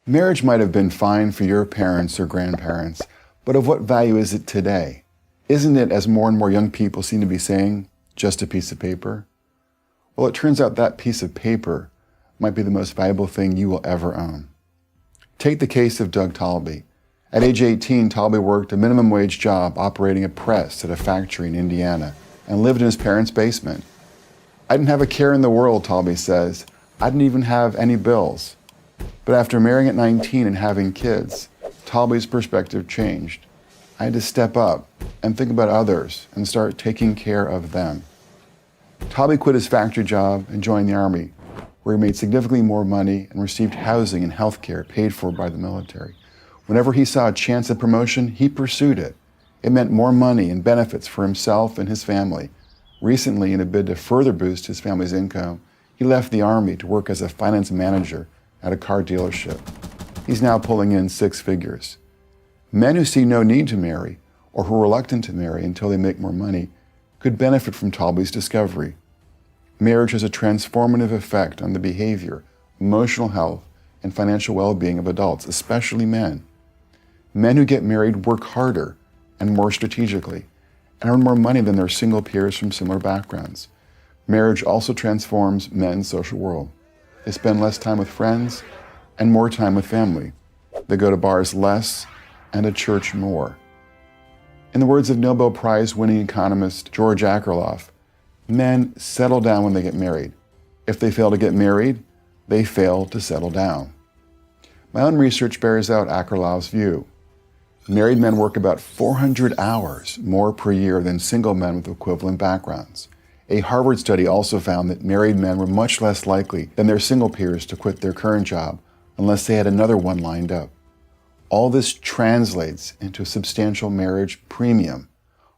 Marriage might have been fine for your parents or grandparents, but of what value is it today? Isn't it, as more and more young people seem to be saying, just a piece of paper? Well, it turns out that piece of paper might be the most valuable thing you will ever own. Take the case of Doug Talby. At age 18, Talby worked a minimum wage job operating a press at a factory in Indiana and lived in his parents' basement. I didn't have a care in the world, Talby says. I didn't even have any bills. But after marrying at 19 and having kids, Talby's perspective changed. I had to step up and think about others and start taking care of them. Talby quit his factory job and joined the Army, where he made significantly more money and received housing and health care paid for by the military. Whenever he saw a chance at promotion, he pursued it. It meant more money and benefits for himself and his family. Recently, in a bid to further boost his family's income, he left the Army to work as a finance manager at a car dealership. He's now pulling in 6 figures. Men who see no need to marry, or who are reluctant to marry until they make more money, could benefit from Talby's discovery. Marriage has a transformative effect on the behavior, emotional health, and financial well-being of adults, especially men. Men who get married work harder and more strategically, and earn more money than their single peers from similar backgrounds. Marriage also transforms men's social world. They spend less time with friends and more time with family. They go to bars less and to church more. In the words of Nobel Prize-winning economist George Akerlof, men settle down when they get married. If they fail to get married, they fail to settle down. My own research bears out Akerlof's view. Married men work about 400 hours more per year than single men with equivalent backgrounds. A Harvard study also found that married men were much less likely than their single peers to quit their current job unless they had another one lined up. All this translates into a substantial marriage premium.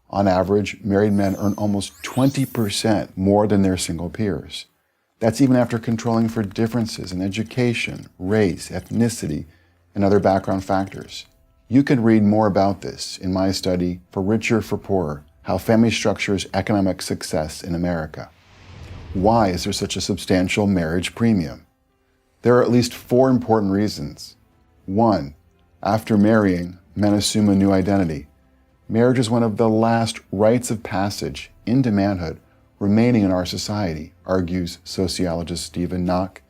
On average, married men earn almost 20% more than their single peers. That's even after controlling for differences in education, race, ethnicity, and other background factors. You can read more about this in my study, For Richer, for Poorer, How Family Structures Economic Success in America. Why is there such a substantial marriage premium? There are at least 4 important reasons. 1, after marrying, men assume a new identity. Marriage is one of the last rites of passage into manhood remaining in our society, argues sociologist Stephen Knock.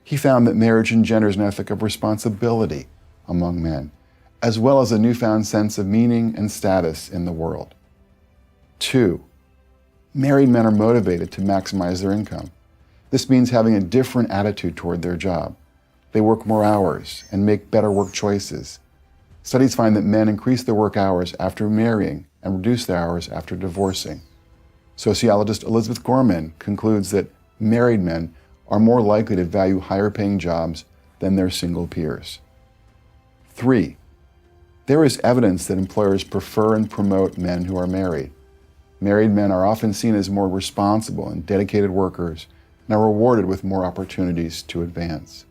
He found that marriage engenders an ethic of responsibility among men, as well as a newfound sense of meaning and status in the world. 2, married men are motivated to maximize their income. This means having a different attitude toward their job. They work more hours and make better work choices. Studies find that men increase their work hours after marrying and reduce their hours after divorcing. Sociologist Elizabeth Gorman concludes that married men are more likely to value higher paying jobs than their single peers. 3, there is evidence that employers prefer and promote men who are married. Married men are often seen as more responsible and dedicated workers and are rewarded with more opportunities to advance.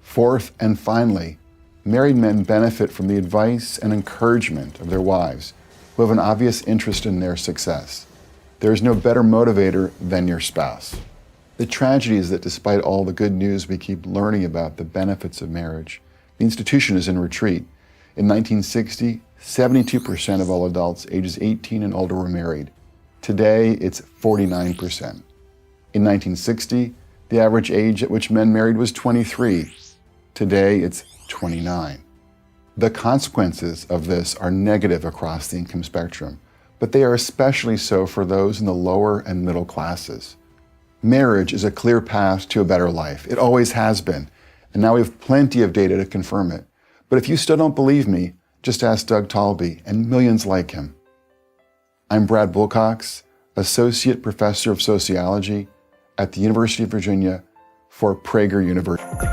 4th, and finally, married men benefit from the advice and encouragement of their wives, who have an obvious interest in their success. There is no better motivator than your spouse. The tragedy is that despite all the good news we keep learning about the benefits of marriage, the institution is in retreat. In 1960, 72% of all adults ages 18 and older were married. Today, it's 49%. In 1960, the average age at which men married was 23. Today, it's 29. The consequences of this are negative across the income spectrum, but they are especially so for those in the lower and middle classes. Marriage is a clear path to a better life. It always has been, and now we have plenty of data to confirm it. But if you still don't believe me, just ask Doug Talby and millions like him. I'm Brad Wilcox, Associate Professor of Sociology at the University of Virginia for Prager University.